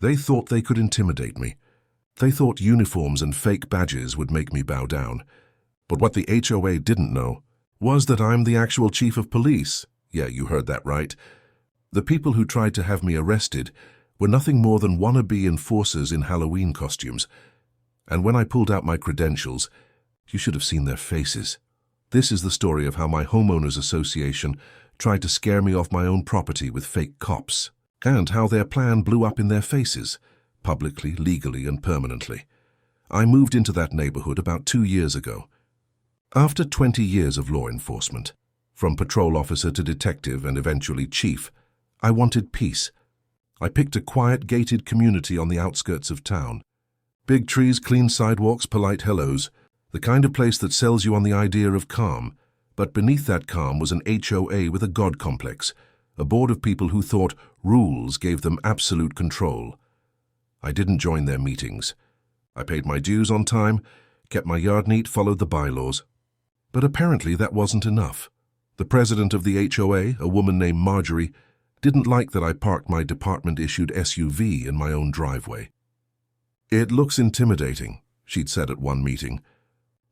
They thought they could intimidate me. They thought uniforms and fake badges would make me bow down. But what the HOA didn't know was that I'm the actual chief of police. Yeah, you heard that right. The people who tried to have me arrested were nothing more than wannabe enforcers in Halloween costumes. And when I pulled out my credentials, you should have seen their faces. This is the story of how my homeowners association tried to scare me off my own property with fake cops, and how their plan blew up in their faces, publicly, legally, and permanently. I moved into that neighborhood about 2 years ago. After 20 years of law enforcement, from patrol officer to detective and eventually chief, I wanted peace. I picked a quiet, gated community on the outskirts of town. Big trees, clean sidewalks, polite hellos, the kind of place that sells you on the idea of calm. But beneath that calm was an HOA with a god complex, a board of people who thought rules gave them absolute control. I didn't join their meetings. I paid my dues on time, kept my yard neat, followed the bylaws. But apparently that wasn't enough. The president of the HOA, a woman named Marjorie, didn't like that I parked my department-issued SUV in my own driveway. "It looks intimidating," she'd said at one meeting.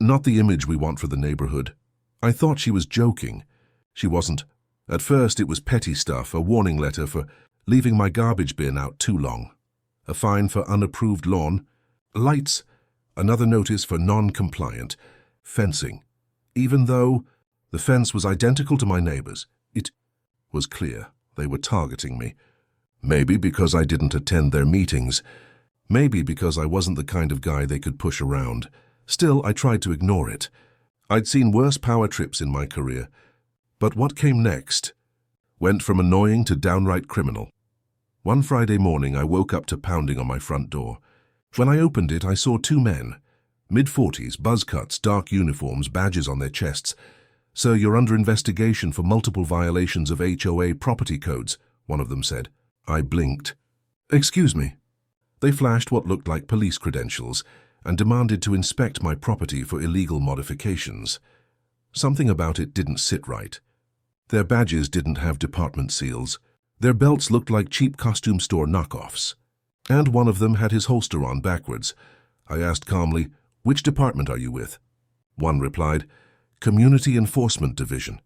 "Not the image we want for the neighborhood." I thought she was joking. She wasn't. At first it was petty stuff, a warning letter for leaving my garbage bin out too long, a fine for unapproved lawn, lights, another notice for non-compliant, fencing. Even though the fence was identical to my neighbor's, it was clear they were targeting me. Maybe because I didn't attend their meetings. Maybe because I wasn't the kind of guy they could push around. Still, I tried to ignore it. I'd seen worse power trips in my career. But what came next went from annoying to downright criminal. One Friday morning, I woke up to pounding on my front door. When I opened it, I saw 2 men, mid-40s, buzz cuts, dark uniforms, badges on their chests. "Sir, you're under investigation for multiple violations of HOA property codes," one of them said. I blinked. "Excuse me." They flashed what looked like police credentials and demanded to inspect my property for illegal modifications. Something about it didn't sit right. Their badges didn't have department seals. Their belts looked like cheap costume store knockoffs. And one of them had his holster on backwards. I asked calmly, "Which department are you with?" One replied, "Community Enforcement Division."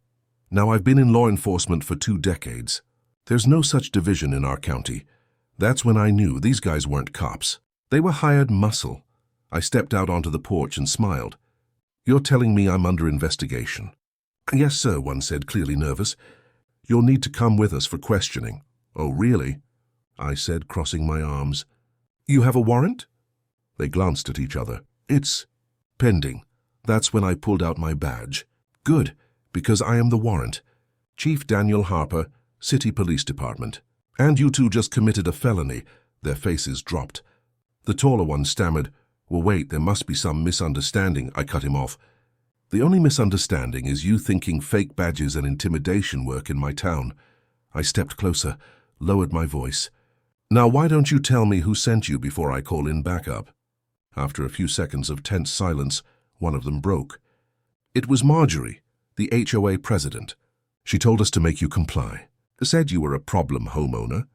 Now, I've been in law enforcement for 2 decades. There's no such division in our county. That's when I knew these guys weren't cops. They were hired muscle. I stepped out onto the porch and smiled. "You're telling me I'm under investigation?" "Yes, sir," one said, clearly nervous. "You'll need to come with us for questioning." "Oh, really?" I said, crossing my arms. "You have a warrant?" They glanced at each other. "It's pending." That's when I pulled out my badge. "Good, because I am the warrant. Chief Daniel Harper, City Police Department. And you two just committed a felony." Their faces dropped. The taller one stammered, "Well, wait, there must be some misunderstanding." I cut him off. "The only misunderstanding is you thinking fake badges and intimidation work in my town." I stepped closer, lowered my voice. "Now, why don't you tell me who sent you before I call in backup?" After a few seconds of tense silence, one of them broke. "It was Marjorie, the HOA president. She told us to make you comply. Said you were a problem homeowner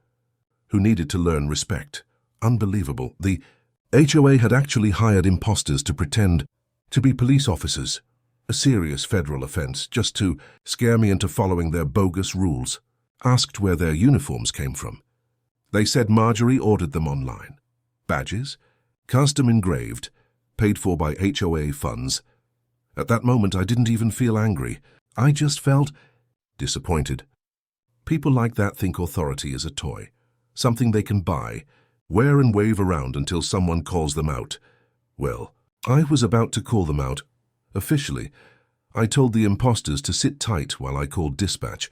who needed to learn respect." Unbelievable. The HOA had actually hired imposters to pretend to be police officers. A serious federal offense, just to scare me into following their bogus rules. Asked where their uniforms came from. They said Marjorie ordered them online. Badges, custom engraved, paid for by HOA funds. At that moment, I didn't even feel angry. I just felt disappointed. People like that think authority is a toy, something they can buy, wear and wave around until someone calls them out. Well, I was about to call them out. Officially, I told the imposters to sit tight while I called dispatch.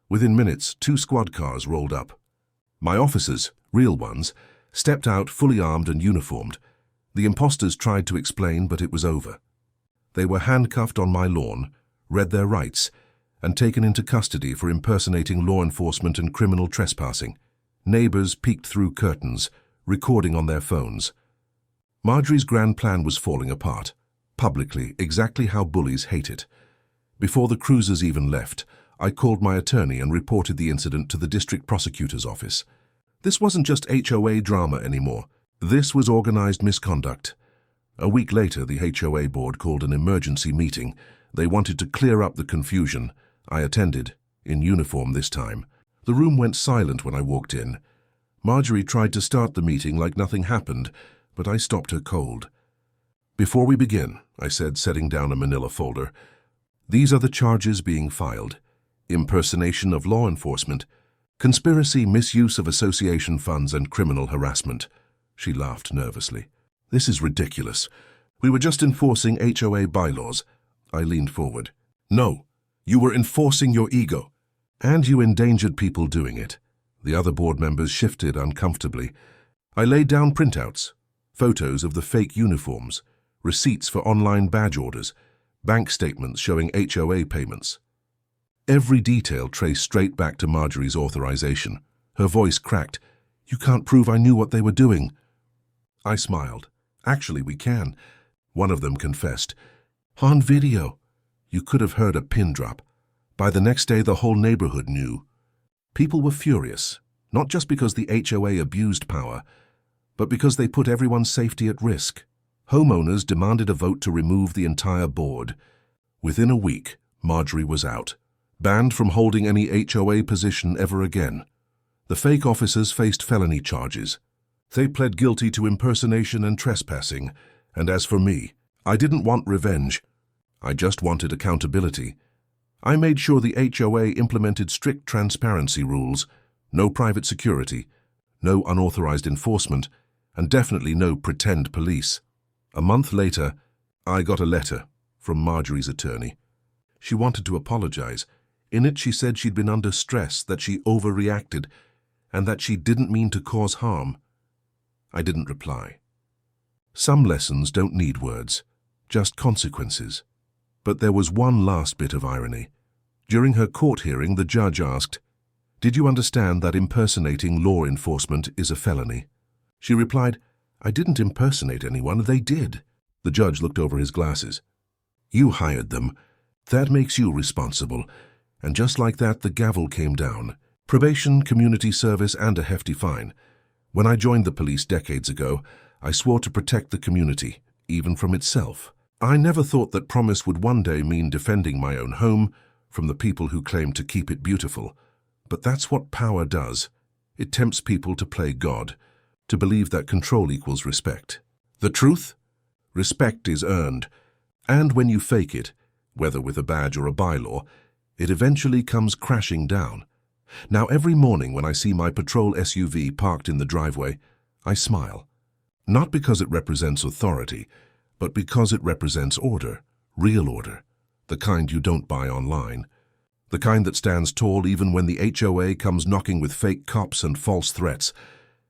Within minutes, 2 squad cars rolled up. My officers, real ones, stepped out fully armed and uniformed. The imposters tried to explain, but it was over. They were handcuffed on my lawn, read their rights, and taken into custody for impersonating law enforcement and criminal trespassing. Neighbors peeked through curtains, recording on their phones. Marjorie's grand plan was falling apart, publicly, exactly how bullies hate it. Before the cruisers even left, I called my attorney and reported the incident to the district prosecutor's office. This wasn't just HOA drama anymore. This was organized misconduct. A week later, the HOA board called an emergency meeting. They wanted to clear up the confusion. I attended, in uniform this time. The room went silent when I walked in. Marjorie tried to start the meeting like nothing happened, but I stopped her cold. "Before we begin," I said, setting down a manila folder, "these are the charges being filed. Impersonation of law enforcement, conspiracy, misuse of association funds, and criminal harassment." She laughed nervously. "This is ridiculous. We were just enforcing HOA bylaws." I leaned forward. "No, you were enforcing your ego. And you endangered people doing it." The other board members shifted uncomfortably. I laid down printouts, photos of the fake uniforms, receipts for online badge orders, bank statements showing HOA payments. Every detail traced straight back to Marjorie's authorization. Her voice cracked. "You can't prove I knew what they were doing." I smiled. "Actually, we can." One of them confessed. "On video." You could have heard a pin drop. By the next day, the whole neighborhood knew. People were furious, not just because the HOA abused power, but because they put everyone's safety at risk. Homeowners demanded a vote to remove the entire board. Within a week, Marjorie was out, banned from holding any HOA position ever again. The fake officers faced felony charges. They pled guilty to impersonation and trespassing, and as for me, I didn't want revenge. I just wanted accountability. I made sure the HOA implemented strict transparency rules, no private security, no unauthorized enforcement, and definitely no pretend police. A month later, I got a letter from Marjorie's attorney. She wanted to apologize. In it, she said she'd been under stress, that she overreacted, and that she didn't mean to cause harm. I didn't reply. Some lessons don't need words, just consequences. But there was one last bit of irony. During her court hearing, the judge asked, "Did you understand that impersonating law enforcement is a felony?" She replied, "I didn't impersonate anyone, they did." The judge looked over his glasses. "You hired them. That makes you responsible." And just like that, the gavel came down. Probation, community service, and a hefty fine. When I joined the police decades ago, I swore to protect the community, even from itself. I never thought that promise would one day mean defending my own home from the people who claim to keep it beautiful. But that's what power does. It tempts people to play God, to believe that control equals respect. The truth? Respect is earned. And when you fake it, whether with a badge or a bylaw, it eventually comes crashing down. Now every morning when I see my patrol SUV parked in the driveway, I smile. Not because it represents authority, but because it represents order, real order, the kind you don't buy online, the kind that stands tall even when the HOA comes knocking with fake cops and false threats.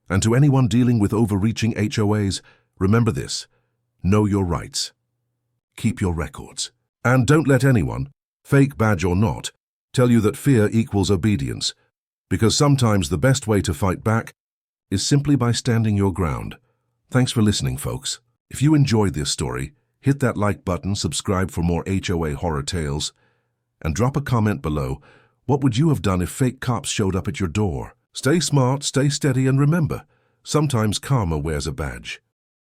And to anyone dealing with overreaching HOAs, remember this: know your rights, keep your records, and don't let anyone, fake badge or not, tell you that fear equals obedience, because sometimes the best way to fight back is simply by standing your ground. Thanks for listening, folks. If you enjoyed this story, hit that like button, subscribe for more HOA horror tales, and drop a comment below. What would you have done if fake cops showed up at your door? Stay smart, stay steady, and remember, sometimes karma wears a badge.